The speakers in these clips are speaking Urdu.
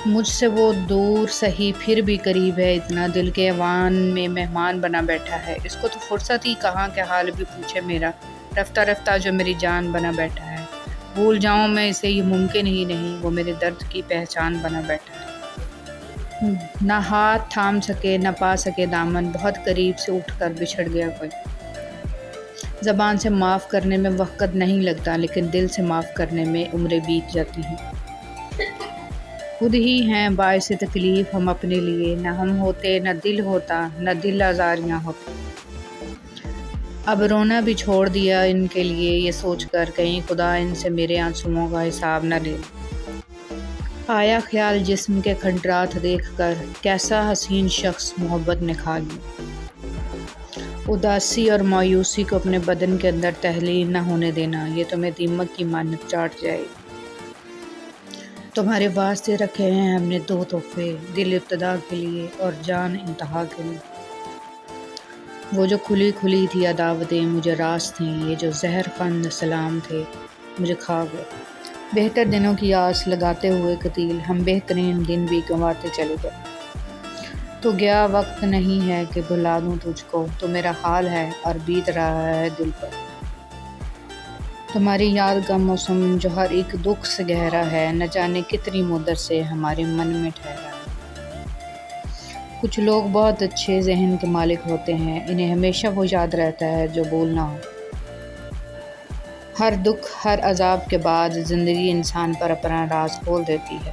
مجھ سے وہ دور سہی پھر بھی قریب ہے اتنا، دل کے ایوان میں مہمان بنا بیٹھا ہے۔ اس کو تو فرصت ہی کہاں کہ حال بھی پوچھے میرا، رفتہ رفتہ جو میری جان بنا بیٹھا ہے۔ بھول جاؤں میں اسے یہ ممکن ہی نہیں، وہ میرے درد کی پہچان بنا بیٹھا ہے۔ نہ ہاتھ تھام سکے نہ پا سکے دامن، بہت قریب سے اٹھ کر بچھڑ گیا کوئی۔ زبان سے معاف کرنے میں وقت نہیں لگتا، لیکن دل سے معاف کرنے میں عمریں بیت جاتی ہیں۔ خود ہی ہیں باعث تکلیف ہم اپنے لیے، نہ ہم ہوتے نہ دل ہوتا، نہ دل آزاریاں ہوتی۔ اب رونا بھی چھوڑ دیا ان کے لیے، یہ سوچ کر کہیں خدا ان سے میرے آنسوؤں کا حساب نہ لے۔ آیا خیال جسم کے کھنڈرات دیکھ کر، کیسا حسین شخص محبت نے کھا لی۔ اداسی اور مایوسی کو اپنے بدن کے اندر تحلیل نہ ہونے دینا، یہ تمہیں دیمک کی مانند چاٹ جائے گی۔ تمہارے واسطے رکھے ہیں ہم نے دو تحفے، دل ابتدا کے لیے اور جان انتہا کے لیے۔ وہ جو کھلی کھلی تھی عداوتیں مجھے راس تھیں، یہ جو زہر خند سلام تھے مجھے کھا گئے۔ بہتر دنوں کی آس لگاتے ہوئے قتیل، ہم بہترین دن بھی گنواتے چلے گئے۔ تو گیا وقت نہیں ہے کہ بھلا دوں تجھ کو، تو میرا حال ہے اور بیت رہا ہے دل پر۔ تمہاری یاد کا موسم جو ہر ایک دکھ سے گہرا ہے، نہ جانے کتنی مدت سے ہمارے من میں ٹھہرا ہے۔ کچھ لوگ بہت اچھے ذہن کے مالک ہوتے ہیں، انہیں ہمیشہ وہ یاد رہتا ہے جو بھولنا ہو۔ ہر دکھ ہر عذاب کے بعد زندگی انسان پر اپنا راز کھول دیتی ہے۔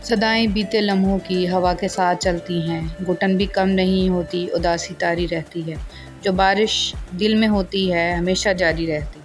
صدائیں بیتے لمحوں کی ہوا کے ساتھ چلتی ہیں، گھٹن بھی کم نہیں ہوتی، اداسی طاری رہتی ہے۔ جو بارش دل میں ہوتی ہے ہمیشہ جاری رہتی ہے۔